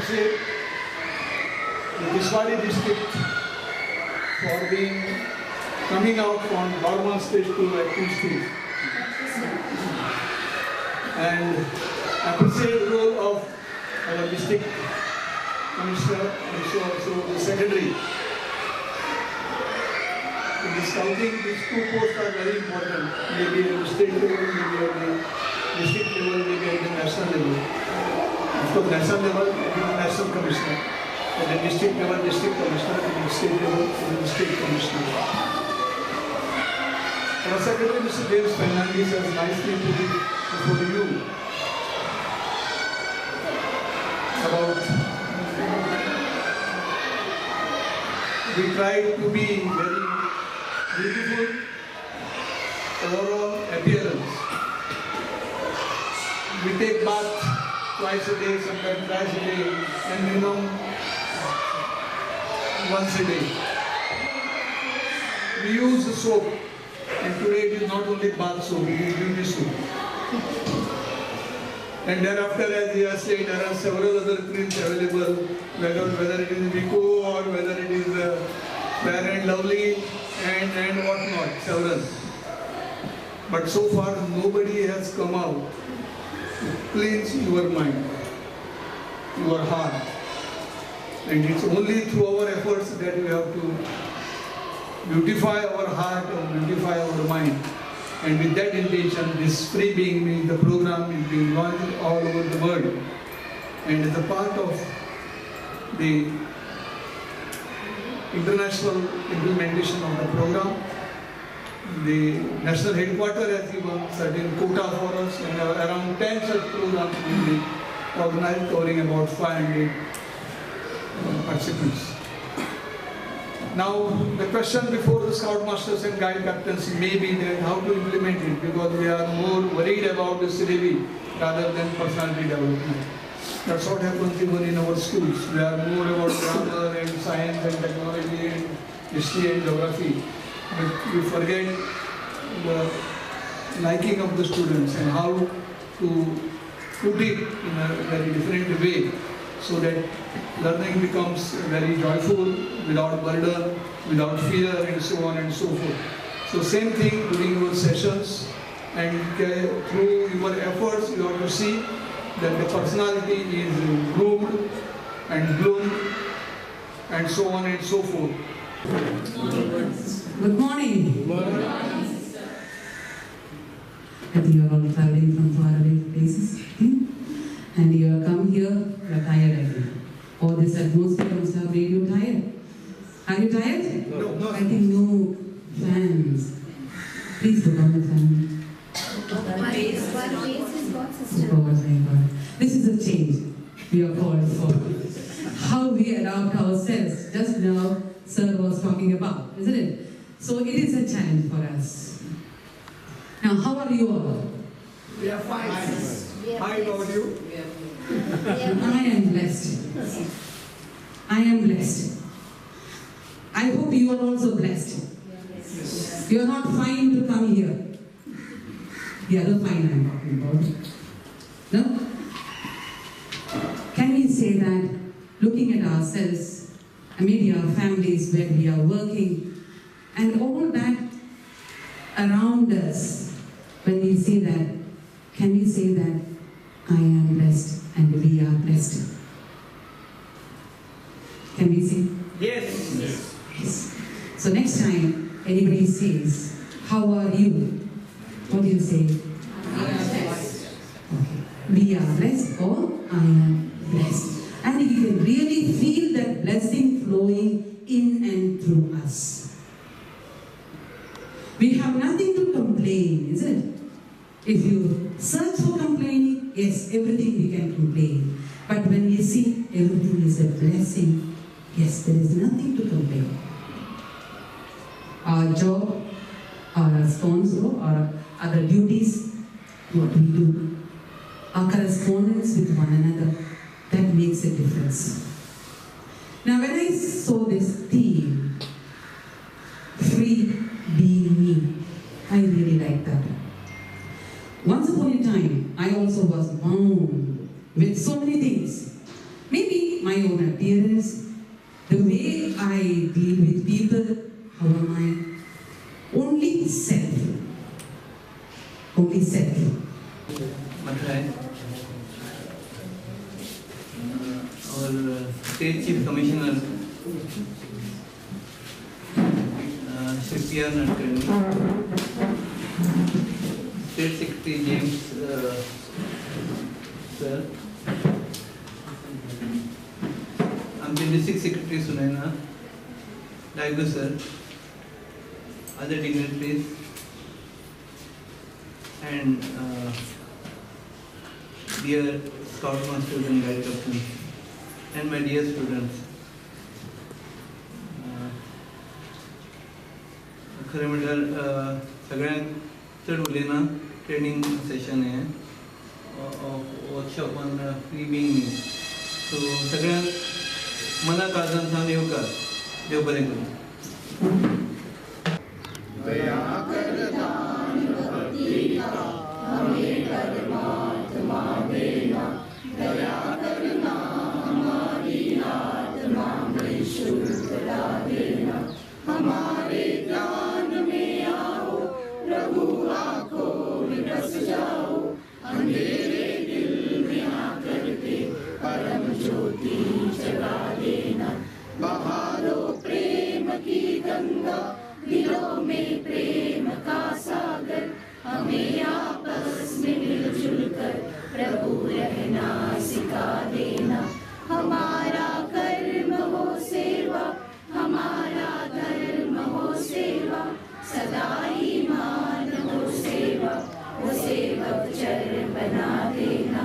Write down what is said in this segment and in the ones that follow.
appreciate the Tiswari district for coming out from normal stage to active stage. And appreciate the role of our district commissioner and also the secretary. In the scouting, these two posts are very important, maybe at the state level, maybe at the district level, maybe at the national level. Of course, national level, the national commissioner. At the district level, district commissioner. At the state level, the state commissioner. Our secretary, Mr. James Fernandes, has nicely put it before you about we try to be very beautiful overall appearance. We take bath twice a day, sometimes thrice a day, and minimum once a day. We use the soap, and today it is not only bath soap, it is beauty soap. And thereafter, as he has said, there are several other creams available, whether it is Vico or whether it is Fair and Lovely and whatnot, several. But so far, nobody has come out to cleanse your mind, your heart. And it's only through our efforts that we have to beautify our heart or beautify our mind. And with that intention, this free being means the program is being launched all over the world. And as a part of the international implementation of the program, the national headquarters has given certain quota for us, and around 10 such programs will be organized, covering about 500 participants. Now, the question before the Scout Masters and Guide Captains may be that how to implement it, because we are more worried about the syllabi rather than personality development. That's what happens even in our schools. We are more about grammar and science and technology and history and geography. But we forget the liking of the students and how to put it in a very different way, so that learning becomes very joyful, without burden, without fear, and so on and so forth. So same thing during your sessions, and through your efforts you have to see that the personality is groomed and bloomed, and so on and so forth. Good morning. Good morning. I think you are all traveling from faraway places, and you have come here, you are tired, I think. Or this atmosphere must have made you tired. Are you tired? No. I think no fans. Please put on the fan. Oh God, my God. This is a change we are called for. How we adopt ourselves. Just now, Sir was talking about, isn't it? So it is a challenge for us. Now, how are you all? We are fine. How about you? I am blessed. I am blessed. I hope you are also blessed. Yes. You are not fine to come here. The other fine I am talking about. No? Can we say that looking at ourselves, and maybe our families where we are working, and all that around us, when we say that, can we say that I am blessed and we are blessed? Can we say? Yes. Yes. So next time anybody says, how are you? What do you say? Okay. We are blessed or I am blessed. And you can really feel that blessing flowing in and through us. We have nothing to complain, isn't it? If you search for complaining, yes, everything we can complain. But when we see everything is a blessing, yes, there is nothing to complain. Our job, our responsibility, our other duties, what we do, our correspondence with one another, that makes a difference. Now when I saw this theme, free being me, I really like that. Once upon a time, I also was bound with so many things. Maybe my own appearance, the way I deal with people, how am I? Only self. Only self. और state chief commissioner Shri PR Natkarni, state secretary James sir, आमचे district secretary Sunaina, Diego sir, other dignitaries, and dear Scout Masters and Guide Captains, and my dear students. खरें म्हणल्यार सगळ्यांक चड उलयना training session हें workshop on free being me. So सगळ्यांक मना काळजान सावन येवकार. देव बरें करूं. हमारे ज्ञान में आओ, प्रभु आंखों में बस जाओ, अंधेरे दिल में आकर के परम ज्योति जगा देना. बहा दो प्रेम की गंगा, दिलों में प्रेम का सागर, हमें आपस में मिलजुल कर प्रभु रहना सिखा देना. हमारा कर्म हो सेवा, हमारा धर्म हो सेवा, सदा ईमान हो सेवा, वो सेवक चर बना देना.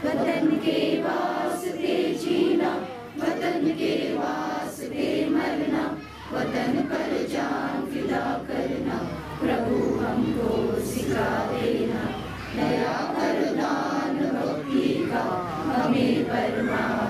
वतन के वास्ते जीना, वतन के वास्ते मरना, वतन पर जान फिदा करना, प्रभु हमको सिखा देना. दया कर दान भक्ति का हमें परमात्मा